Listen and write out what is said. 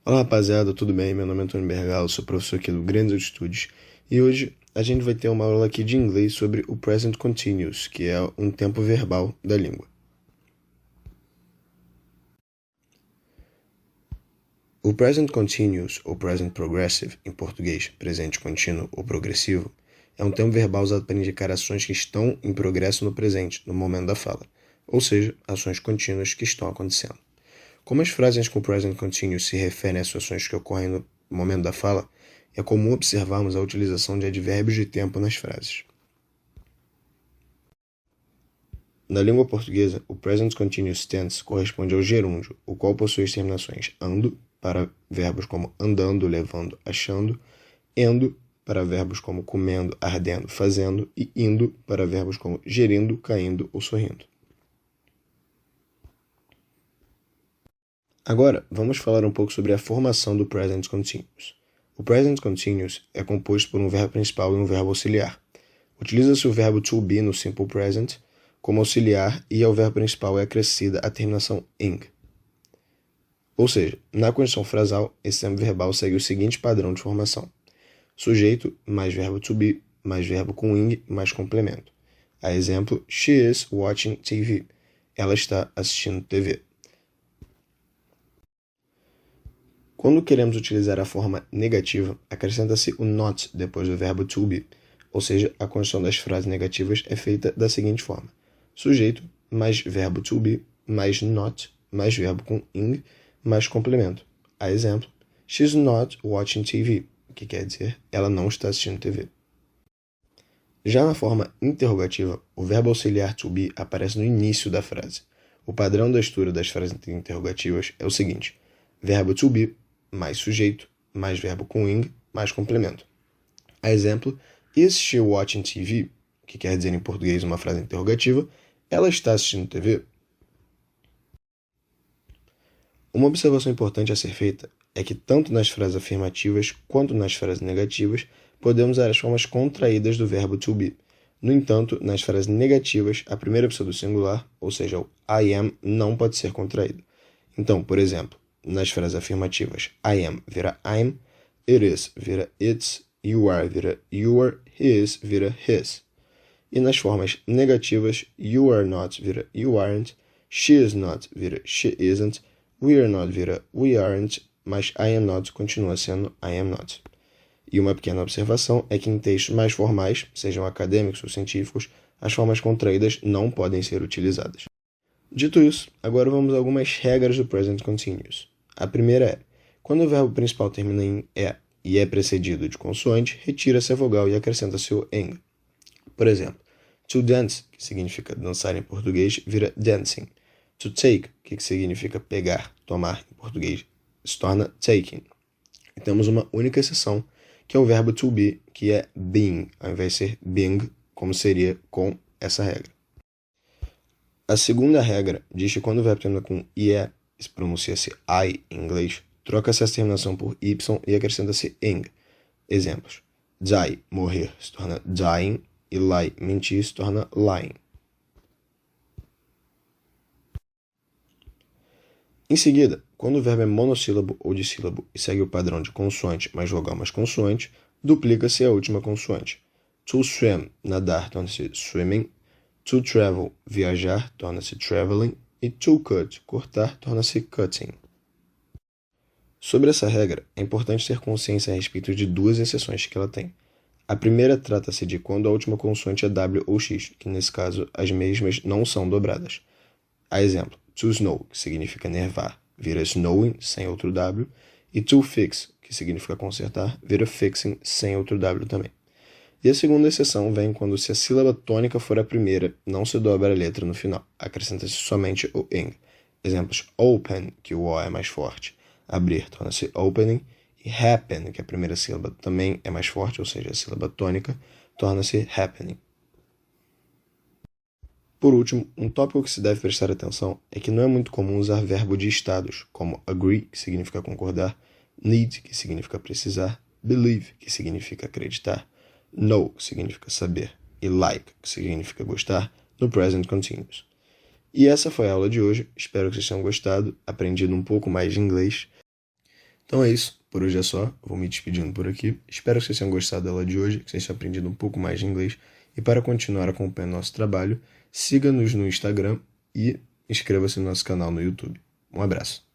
Olá rapaziada, tudo bem? Meu nome é Antônio Bergalo, sou professor aqui do Grandes Altitudes e hoje a gente vai ter uma aula aqui de inglês sobre o Present Continuous, que é um tempo verbal da língua. O Present Continuous, ou Present Progressive, em português, presente contínuo ou progressivo, é um tempo verbal usado para indicar ações que estão em progresso no presente, no momento da fala, ou seja, ações contínuas que estão acontecendo. Como as frases com Present Continuous se referem a situações que ocorrem no momento da fala, é comum observarmos a utilização de advérbios de tempo nas frases. Na língua portuguesa, o Present Continuous Tense corresponde ao gerúndio, o qual possui as terminações ando, para verbos como andando, levando, achando, endo, para verbos como comendo, ardendo, fazendo, e indo, para verbos como gerindo, caindo ou sorrindo. Agora, vamos falar um pouco sobre a formação do Present Continuous. O Present Continuous é composto por um verbo principal e um verbo auxiliar. Utiliza-se o verbo to be no Simple Present como auxiliar e ao verbo principal é acrescida a terminação ing. Ou seja, na condição frasal, esse tempo verbal segue o seguinte padrão de formação: sujeito mais verbo to be mais verbo com ing mais complemento. A exemplo, she is watching TV. Ela está assistindo TV. Quando queremos utilizar a forma negativa, acrescenta-se o not depois do verbo to be, ou seja, a construção das frases negativas é feita da seguinte forma: sujeito mais verbo to be mais not mais verbo com ing mais complemento. A exemplo, she's not watching TV, que quer dizer ela não está assistindo TV. Já na forma interrogativa, o verbo auxiliar to be aparece no início da frase. O padrão da estrutura das frases interrogativas é o seguinte: verbo to be mais sujeito, mais verbo com ing, mais complemento. A exemplo, is she watching TV? Que quer dizer em português uma frase interrogativa, ela está assistindo TV? Uma observação importante a ser feita é que tanto nas frases afirmativas quanto nas frases negativas podemos usar as formas contraídas do verbo to be. No entanto, nas frases negativas, a primeira pessoa do singular, ou seja, o I am, não pode ser contraída. Então, por exemplo, nas frases afirmativas, I am vira I'm, it is vira it's, you are vira your, he is vira his. E nas formas negativas, you are not vira you aren't, she is not vira she isn't, we are not vira we aren't, mas I am not continua sendo I am not. E uma pequena observação é que em textos mais formais, sejam acadêmicos ou científicos, as formas contraídas não podem ser utilizadas. Dito isso, agora vamos a algumas regras do Present Continuous. A primeira é: quando o verbo principal termina em "é" e é precedido de consoante, retira-se a vogal e acrescenta-se o ing. Por exemplo, to dance, que significa dançar em português, vira dancing. To take, que significa pegar, tomar em português, se torna taking. E temos uma única exceção, que é o verbo to be, que é being, ao invés de ser being, como seria com essa regra. A segunda regra diz que quando o verbo termina com ie, se pronuncia-se I em inglês, troca-se essa terminação por y e acrescenta-se ing. Exemplos: die, morrer, se torna dying, e lie, mentir, se torna lying. Em seguida, quando o verbo é monossílabo ou dissílabo e segue o padrão de consoante mais vogal mais consoante, duplica-se a última consoante. To swim, nadar, torna-se swimming. To travel, viajar, torna-se traveling. E to cut, cortar, torna-se cutting. Sobre essa regra, é importante ter consciência a respeito de duas exceções que ela tem. A primeira trata-se de quando a última consoante é W ou X, que nesse caso as mesmas não são dobradas. A exemplo, to snow, que significa nevar, vira snowing, sem outro W, e to fix, que significa consertar, vira fixing, sem outro W também. E a segunda exceção vem quando, se a sílaba tônica for a primeira, não se dobra a letra no final, acrescenta-se somente o ing. Exemplos: open, que o O é mais forte, abrir, torna-se opening, e happen, que a primeira sílaba também é mais forte, ou seja, a sílaba tônica, torna-se happening. Por último, um tópico que se deve prestar atenção é que não é muito comum usar verbo de estados, como agree, que significa concordar, need, que significa precisar, believe, que significa acreditar, know, que significa saber, e like, que significa gostar, no Present Continuous. E essa foi a aula de hoje. Espero que vocês tenham gostado, aprendido um pouco mais de inglês. Então é isso, por hoje é só, vou me despedindo por aqui. Espero que vocês tenham gostado da aula de hoje, que vocês tenham aprendido um pouco mais de inglês. E para continuar acompanhando nosso trabalho, siga-nos no Instagram e inscreva-se no nosso canal no YouTube. Um abraço.